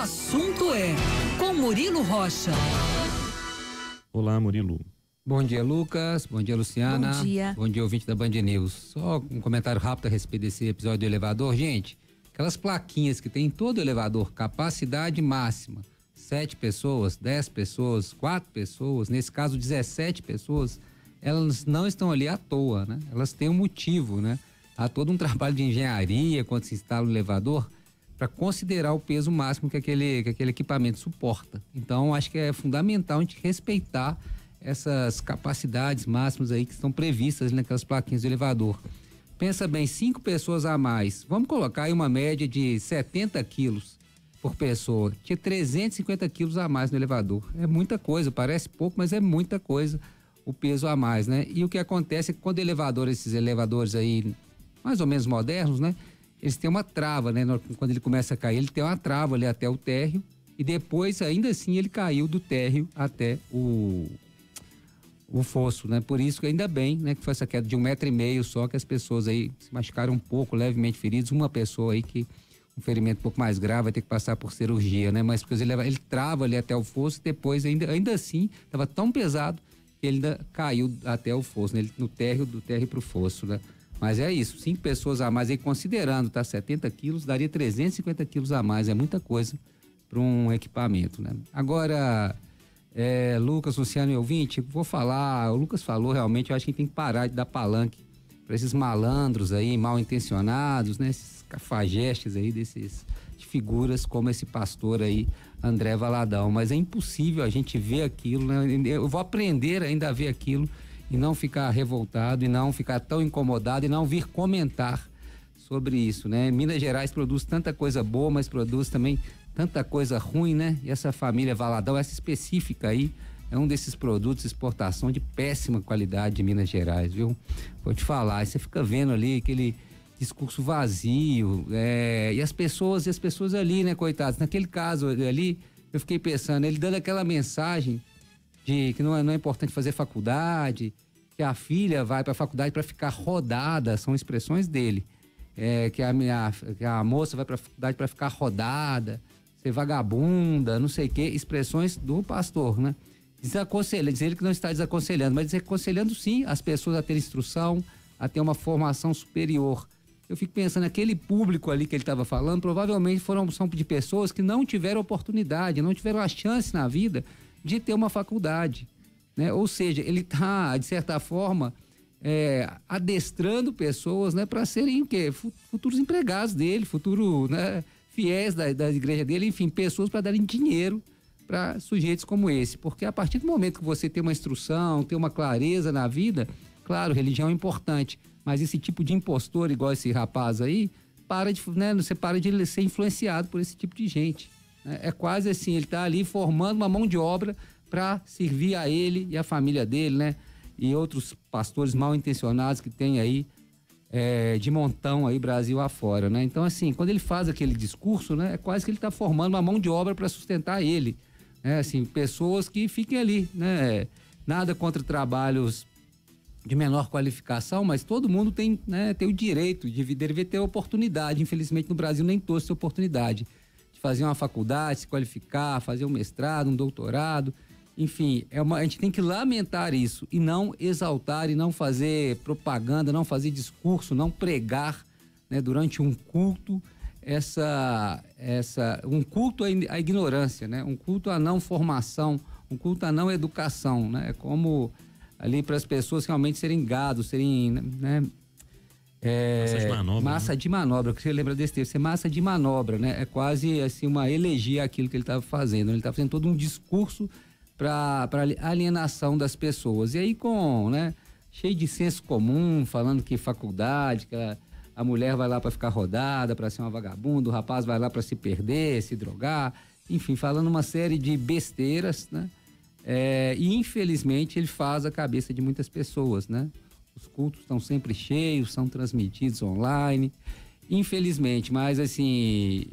assunto é com Murilo Rocha. Olá, Murilo. Bom dia, Lucas. Bom dia, Luciana. Bom dia. Bom dia, ouvinte da Band News. Só um comentário rápido a respeito desse episódio do elevador. Gente, aquelas plaquinhas que tem em todo o elevador, capacidade máxima, 7 pessoas, 10 pessoas, 4 pessoas, nesse caso 17 pessoas, elas não estão ali à toa, né? Elas têm um motivo, né? Há todo um trabalho de engenharia quando se instala o elevador para considerar o peso máximo que aquele equipamento suporta. Então, acho que é fundamental a gente respeitar essas capacidades máximas aí que estão previstas naquelas plaquinhas do elevador. Pensa bem, 5 pessoas a mais, vamos colocar aí uma média de 70 quilos por pessoa, tinha 350 quilos a mais no elevador. É muita coisa, parece pouco, mas é muita coisa o peso a mais, né? E o que acontece é que quando esses elevadores aí, mais ou menos modernos, né? Eles têm uma trava, né? Quando ele começa a cair, ele tem uma trava ali até o térreo e depois, ainda assim, ele caiu do térreo até o fosso, né? Por isso que ainda bem, né? Que foi essa queda de 1,5 metro só, que as pessoas aí se machucaram um pouco, levemente feridos. Uma pessoa aí que um ferimento um pouco mais grave vai ter que passar por cirurgia, né? Mas porque ele trava ali até o fosso e depois ainda assim, estava tão pesado que ele ainda caiu até o fosso, né? Do térreo pro fosso, né? Mas é isso, 5 pessoas a mais aí, considerando, tá? 70 quilos, daria 350 quilos a mais, é muita coisa para um equipamento, né? Agora, Lucas, Luciano e ouvinte, vou falar, o Lucas falou realmente, eu acho que tem que parar de dar palanque para esses malandros aí, mal intencionados, né? Esses cafajestes aí, de figuras como esse pastor aí, André Valadão, mas é impossível a gente ver aquilo, né? Eu vou aprender ainda a ver aquilo e não ficar revoltado, e não ficar tão incomodado, e não vir comentar sobre isso, né? Minas Gerais produz tanta coisa boa, mas produz também tanta coisa ruim, né? E essa família Valadão, essa específica aí, é um desses produtos de exportação de péssima qualidade de Minas Gerais, viu? Vou te falar, você fica vendo ali aquele discurso vazio, e as pessoas ali, né, coitados? Naquele caso ali, eu fiquei pensando, ele dando aquela mensagem de que não é importante fazer faculdade, que a filha vai para a faculdade para ficar rodada, são expressões dele, que a moça vai para a faculdade para ficar rodada, ser vagabunda, não sei o quê, expressões do pastor, né? Desaconselha, diz ele que não está desaconselhando, mas desaconselhando sim as pessoas a ter instrução, a ter uma formação superior. Eu fico pensando, aquele público ali que ele estava falando, provavelmente são de pessoas que não tiveram oportunidade, não tiveram a chance na vida de ter uma faculdade, né? Ou seja, ele está, de certa forma, adestrando pessoas, né, para serem o quê? Futuros empregados dele, né, fiéis da igreja dele, enfim, pessoas para darem dinheiro para sujeitos como esse, porque a partir do momento que você tem uma instrução, tem uma clareza na vida, claro, religião é importante, mas esse tipo de impostor, igual esse rapaz aí, você para de ser influenciado por esse tipo de gente. É quase assim, ele está ali formando uma mão de obra para servir a ele e a família dele, né? E outros pastores mal intencionados que tem aí de montão aí Brasil afora, né? Então, assim, quando ele faz aquele discurso, né? É quase que ele está formando uma mão de obra para sustentar ele, né? Assim, pessoas que fiquem ali, né? Nada contra trabalhos de menor qualificação, mas todo mundo tem o direito deve ter oportunidade. Infelizmente, no Brasil nem todos têm oportunidade de fazer uma faculdade, se qualificar, fazer um mestrado, um doutorado, enfim, a gente tem que lamentar isso e não exaltar e não fazer propaganda, não fazer discurso, não pregar, né, durante um culto um culto à ignorância, né? Um culto à não formação, um culto à não educação, né? É como ali para as pessoas realmente serem gado, serem, né? Massa de manobra. Massa de manobra, que você lembra desse texto, é massa de manobra, né? É quase assim uma elegia aquilo que ele estava fazendo. Ele estava fazendo todo um discurso para alienação das pessoas. E aí cheio de senso comum, falando que faculdade, que a mulher vai lá para ficar rodada, para ser uma vagabunda, o rapaz vai lá para se perder, se drogar, enfim, falando uma série de besteiras, né? E infelizmente ele faz a cabeça de muitas pessoas, né? Os cultos estão sempre cheios, são transmitidos online, infelizmente, mas assim,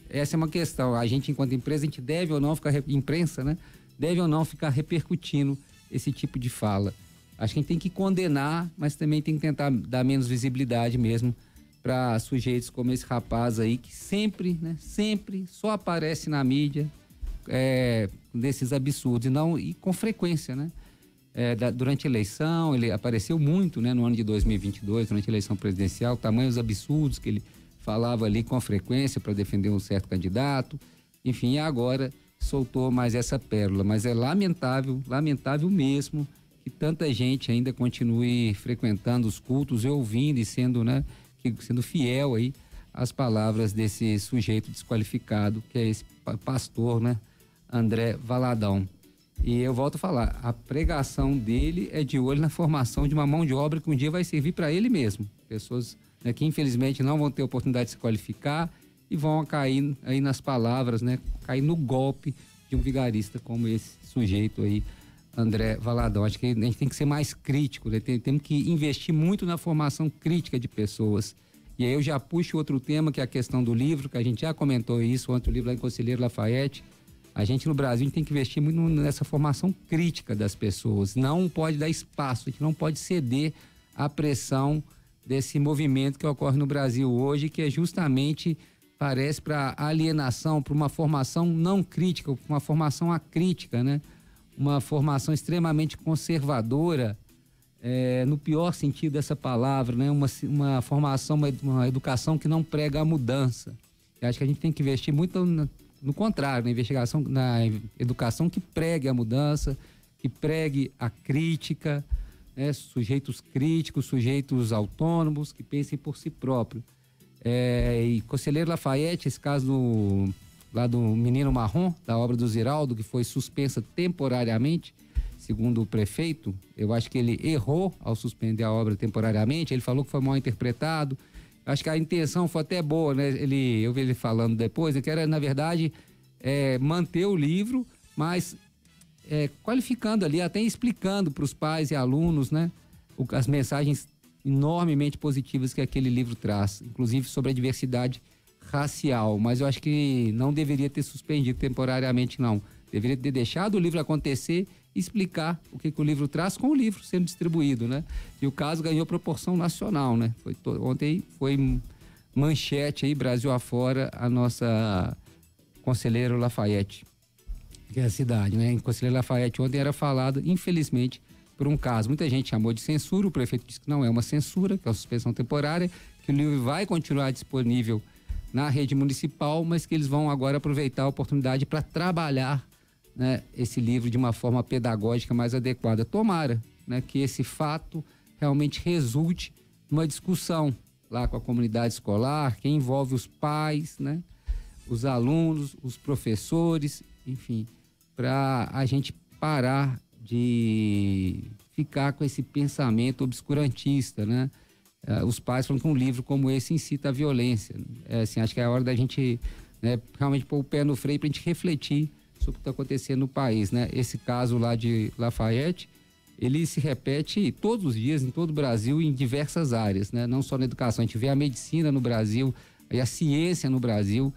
essa é uma questão, a gente enquanto empresa, a gente deve ou não ficar, imprensa, né? Deve ou não ficar repercutindo esse tipo de fala. Acho que a gente tem que condenar, mas também tem que tentar dar menos visibilidade mesmo para sujeitos como esse rapaz aí, que sempre, né, sempre só aparece na mídia desses absurdos, e com frequência, né? Durante a eleição, ele apareceu muito, né, no ano de 2022, durante a eleição presidencial, tamanhos absurdos que ele falava ali com frequência para defender um certo candidato, enfim, agora soltou mais essa pérola, mas é lamentável mesmo que tanta gente ainda continue frequentando os cultos e ouvindo e sendo fiel aí às palavras desse sujeito desqualificado, que é esse pastor, né, André Valadão. E eu volto a falar, a pregação dele é de olho na formação de uma mão de obra que um dia vai servir para ele mesmo. Pessoas, né, que infelizmente não vão ter oportunidade de se qualificar e vão cair aí nas palavras, né, cair no golpe de um vigarista como esse sujeito aí, André Valadão. Acho que a gente tem que ser mais crítico, né? Temos que investir muito na formação crítica de pessoas. E aí eu já puxo outro tema, que é a questão do livro, que a gente já comentou isso ontem, o livro lá em Conselheiro Lafayette. A gente no Brasil tem que investir muito nessa formação crítica das pessoas. Não pode dar espaço, a gente não pode ceder à pressão desse movimento que ocorre no Brasil hoje, que é justamente, parece, para alienação, para uma formação não crítica, uma formação acrítica, né? Uma formação extremamente conservadora, no pior sentido dessa palavra, né? Uma formação, uma educação que não prega a mudança. Eu acho que a gente tem que investir muito no contrário, na educação que pregue a mudança, que pregue a crítica, né? Sujeitos críticos, sujeitos autônomos, que pensem por si próprios. E Conselheiro Lafayette, esse caso lá do Menino Marrom, da obra do Ziraldo, que foi suspensa temporariamente, segundo o prefeito, eu acho que ele errou ao suspender a obra temporariamente, ele falou que foi mal interpretado, acho que a intenção foi até boa, né? Eu vi ele falando depois, né, que era, na verdade, manter o livro, mas qualificando ali, até explicando para os pais e alunos, né, as mensagens enormemente positivas que aquele livro traz, inclusive sobre a diversidade racial, mas eu acho que não deveria ter suspendido temporariamente, não. Deveria ter deixado o livro acontecer e explicar o que o livro traz com o livro sendo distribuído, né? E o caso ganhou proporção nacional, né? Ontem foi manchete aí, Brasil afora, a nossa Conselheiro Lafayette, que é a cidade, né? Em Conselheiro Lafayette ontem era falado, infelizmente, por um caso. Muita gente chamou de censura, o prefeito disse que não é uma censura, que é uma suspensão temporária, que o livro vai continuar disponível na rede municipal, mas que eles vão agora aproveitar a oportunidade para trabalhar, né, esse livro de uma forma pedagógica mais adequada. Tomara, né, que esse fato realmente resulte numa discussão lá com a comunidade escolar, que envolve os pais, né, os alunos, os professores, enfim, para a gente parar de ficar com esse pensamento obscurantista, né? Os pais falam que um livro como esse incita a violência. Assim, acho que é a hora da gente, né, realmente pôr o pé no freio para a gente refletir sobre o que está acontecendo no país, né? Esse caso lá de Lafayette, ele se repete todos os dias em todo o Brasil, em diversas áreas, né? Não só na educação, a gente vê a medicina no Brasil e a ciência no Brasil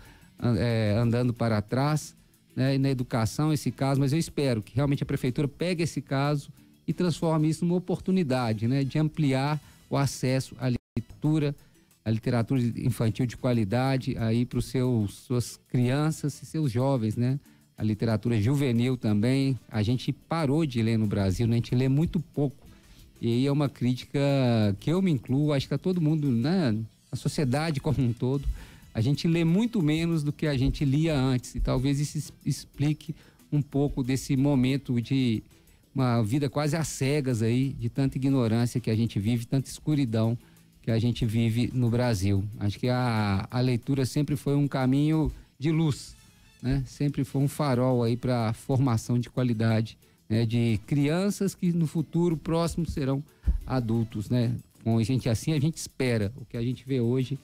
andando para trás, né? E na educação esse caso, mas eu espero que realmente a prefeitura pegue esse caso e transforme isso numa oportunidade, né, de ampliar o acesso à literatura infantil de qualidade aí para suas crianças e seus jovens, né? A literatura juvenil também, a gente parou de ler no Brasil, né? A gente lê muito pouco. E aí é uma crítica que eu me incluo, acho que a todo mundo, né? A sociedade como um todo, a gente lê muito menos do que a gente lia antes. E talvez isso explique um pouco desse momento de uma vida quase às cegas aí, de tanta ignorância que a gente vive, tanta escuridão que a gente vive no Brasil. Acho que a leitura sempre foi um caminho de luz, né? Sempre foi um farol aí para a formação de qualidade, né? De crianças que no futuro próximo serão adultos, né? Com a gente assim, a gente espera. O que a gente vê hoje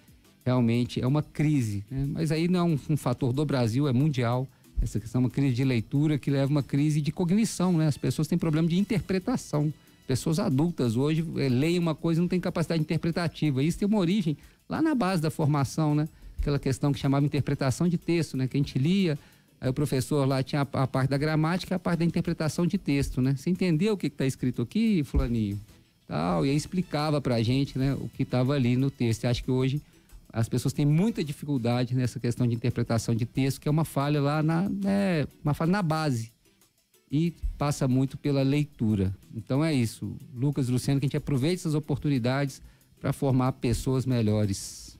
realmente é uma crise, né? Mas aí não é um fator do Brasil, é mundial. Essa questão é uma crise de leitura que leva a uma crise de cognição, né? As pessoas têm problema de interpretação. Pessoas adultas hoje leem uma coisa e não têm capacidade interpretativa. Isso tem uma origem lá na base da formação, né? Aquela questão que chamava interpretação de texto, né? Que a gente lia, aí o professor lá tinha a parte da gramática e a parte da interpretação de texto, né? Você entendeu o que está escrito aqui, fulaninho? Tal, e aí explicava pra gente, né? O que estava ali no texto. Eu acho que hoje as pessoas têm muita dificuldade nessa questão de interpretação de texto, que é uma falha lá uma falha na base. E passa muito pela leitura. Então é isso. Lucas e Luciano, que a gente aproveite essas oportunidades para formar pessoas melhores.